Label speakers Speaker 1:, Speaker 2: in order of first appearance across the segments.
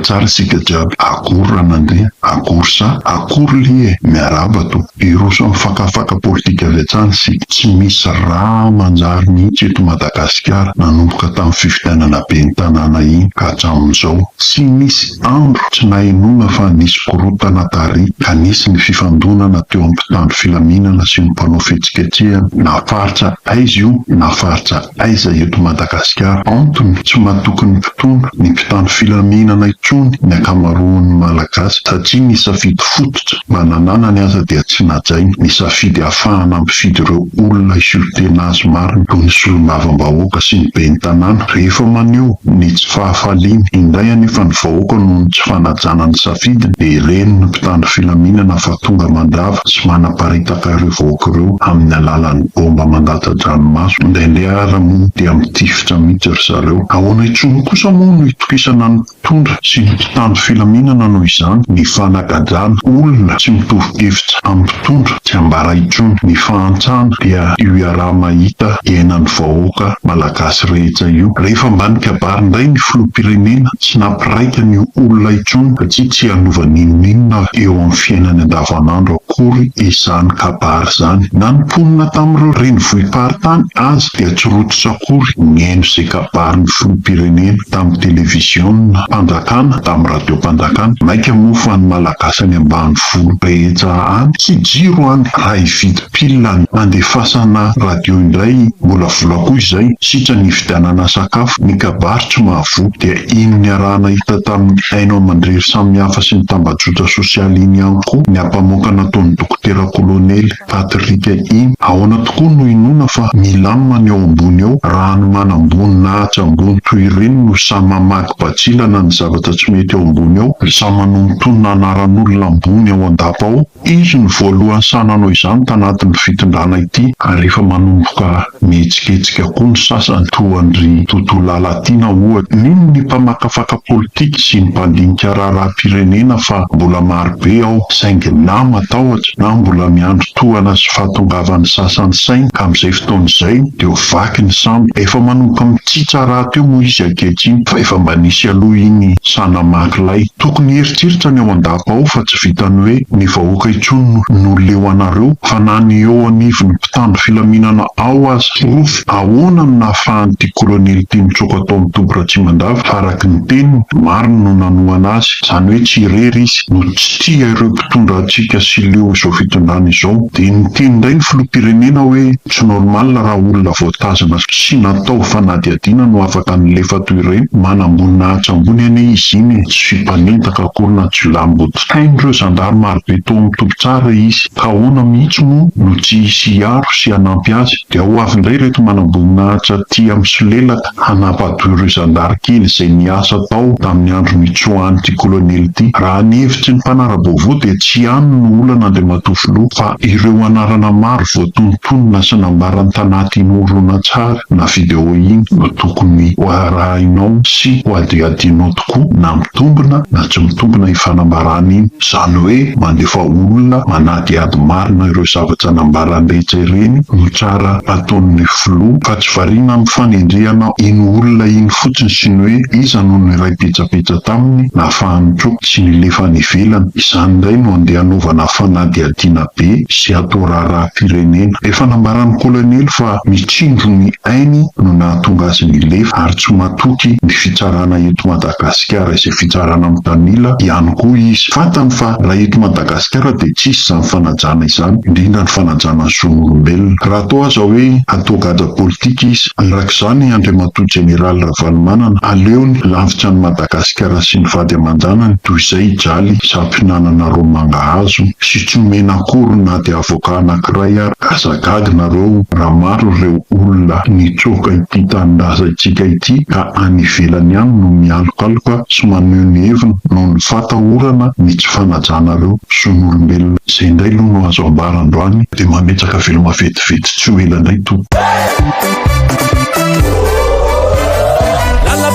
Speaker 1: tsara sika jiaby. Akory ranandria, akory sa, akory lie miarabato. Iroso mifakafaka politika avy hatrany sy tsy misy raha manjary mihitsy eto Madagasikara nanomboka tamin'ny fifidianana ben'ny tanàna iny ka hatramin'izao. Tsy misy andro tsy nahenona fa nisy korotana tary ka nisy ny fifandonana teo amin'ny mpitandro filaminana sy ny mpanao fihetsiketsehana na faritra aiza io na faritra aiza eto Madagasikara. Antony tsy matokony mpitondra ny mpitandro filaminana intsony ny ankamaroan'ny malagasy satria ny safidy fototra mananana ny aza dia tsy najainy. Ny safidy ahafahana mifidy ireo olona isolotena azy marina toy ny solombavambahoaka sy ny ben'ny tanàna. Rehefa maneho ny tsy fahafaliana indray anefa ny vahoaka noho ny tsy fanajana ny safidiny dia ireny ny mpitandro filaminana fa tonga mandava sy manaparitaka ireo vahoaka ireo amin'ny alalan'ny bomba mandata-dranomaso. Indraindray ara moa dia mitifitra mihitsy ry zareo. Ahoana intsony kosa moa no itokisana ny mpitondra sy ny mpitandro filaminana noho izany ny fanagajana olona tsy mitovy-kevitra amin'ny mpitondra tsy ambara intsony. Ny fahantsana dia io iaraha mahita iainan'ny vahoaka malagasy rehetra io. Rehefa mba nikabary indray ny filoham-pirenena tsy nampiraika ny olona intsony satria tsy hanova n'inon'inona eo amin'ny fiainany andavanandro akory izany kabary izany. Na ny mponina tamin'ireo renivohim-paritany azy dia tsy rototra akory mihaino izay kabary ny filoham-pirenena tamin'ny televiziona mpanjakana tamin'ny radio-mpanjakana. Maika moa fa ny malagasy any ambanivolo rehetra any tsy jiro any raha hividy pilina andefasana radio indray mbola vola koa izay sitra ny fividianana sakafo. Ny kabary tsy mahavoky dia iny ny arahana hita tamin'ny haino aman-drery samihafa sy ny tambajotra sosialy iny ihany koa ny ampamoaka nataon'ny dokotera kolonely Patrika iny. Ahoana tokoa no inona fa milamina ny eo ambony eo raha ny manambony nahatra ambony toy ireny no samy mamaky batsilana ny zavatra tsy mety eo ambony eo, samy manomtonina anaran'olona ambony ao an-dapa ao. Izy ny voalohany sananao izany tanatin'ny fitondrana ity ary rehefa manomboka mihetsiketsika koa ny sasany toandry tontolo lalatiana ohatra. Nino ny mpamakafaka politika sy ny mpandinika raharaham-pirenena fa mbola marobe ao saingy na matahotra na mbola miandro tohana sy fahatongavan'ny sasany saina ka amin'izay fotoan'izay dia ho vaky ny sambo. Efa manomboka mitsitra raha teo moa izy ankehitriny fa efa mba nisy aloha iny sanamakilay. Tokony eritreritra ny ao an-dapa ao fa tsy vitany hoe ny vahoaka intsony no leo anareo fa na ny eo anivon'ny mpitandro filaminana ao azy. Rofy ahoana no nahafahan'ity kolonely ity mitsoka atao amin'ny tobora tsy mandava fa araky ny teniny marina no nanohana azy, izany hoe tsy irery izy no tsy tia ireo mpitondra antsika sy leo izao fitondrana izao. Dia niteny indray ny filoham-pirenena hoe tsy normalina raha olona voatazana sy natao fanadihadiana no afaka nilefa toy ireny. Manambony nahatra ambony anie izy iny tsy fipanentaka akory na tsy lamboty. Hain'ireo zandary marobe tao amin'ny topo tsara izy ka ahoana mihitsy moa no tsy hisy hiaro sy hanampy azy. Dia ho avy indray reto manambony nahatra tia amin'ny solelaka hanampadoa ireo zandary kely izay niasa tao tamin'ny andro nitsoahan'ity kolonely ity. Raha ny hevitry ny mpanara-baovao dia tsy ihany no olana dia matofy loha fa ireo anarana maro voatontonona sy nambarany tanaty inorona tsara na video iny no tokony ho arahinao sy ho adiadinao tokoa na mitombina na tsy mitombina ifanambarana iny. Izany hoe mandefa olona manadiady marina ireo zavatra nambarany rehetra ireny no tsara ataon'ny filoha fa tsy variana amin'ny fanendrehana iny olona iny fotsiny sy ny hoe iza no ny iray petsapetra taminy na fahantroko sy nilefa ny ivelany. Izany indray no andeha hanaovana fanadiadiana be sy atao raharaham-pirenena. Efa nambaran'ny kolonely fa mitsindro ny ainy no nahatonga azy nilefa ary tsy matoky ny fitsarana eto Madagasikara izay fitsarana amin'ny tanila ihany koa izy. Fantany fa raha eto Madagasikara dia tsisy izany fanajana izany, indrindra ny fanajana ny zon'olombelona. Raha atao aza hoe atao gadra politika izy, arak'izany Andriamatoa Jeneraly Ravalomanana aleony lavitra ny Madagasikara sy ny vady aman-janany toy izay ijaly sampinanana reo mangahazo sy tsy omena akory na dia avoka anankiray ary. Azagagy nareo raha maro ireo olona nitsoka ity tanindraza itsika ity ka any ivelany ihany no mialokaloka sy maneho ny heviny no ny fatahorana ny tsy fanajana ireo zon'olombelona. Izay indray aloha no azo ambarandroany dia mametsaka veloma vetivety tsy ho ela indray to.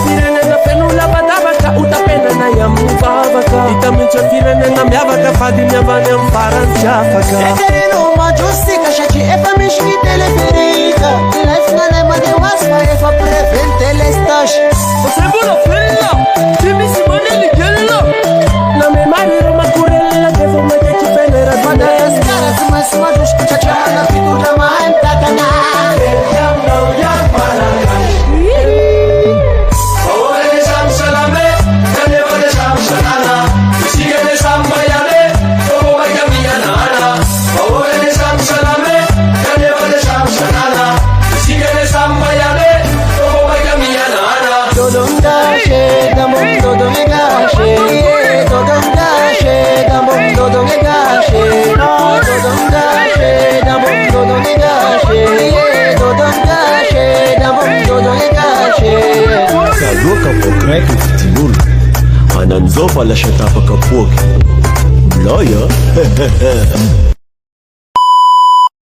Speaker 2: Pirenena feno lavadavaka utapenana ya muvavaka itamincha pirenena miavaka fadi miavani amfarani chafaka eterino majustika shachi efa mishki teleferika life ngale made wasfa efa prevent telestash osebula fella timisi maneli gella voky raiky ny vidin'olo anan'izao fa lasa tapaka poaky mloy a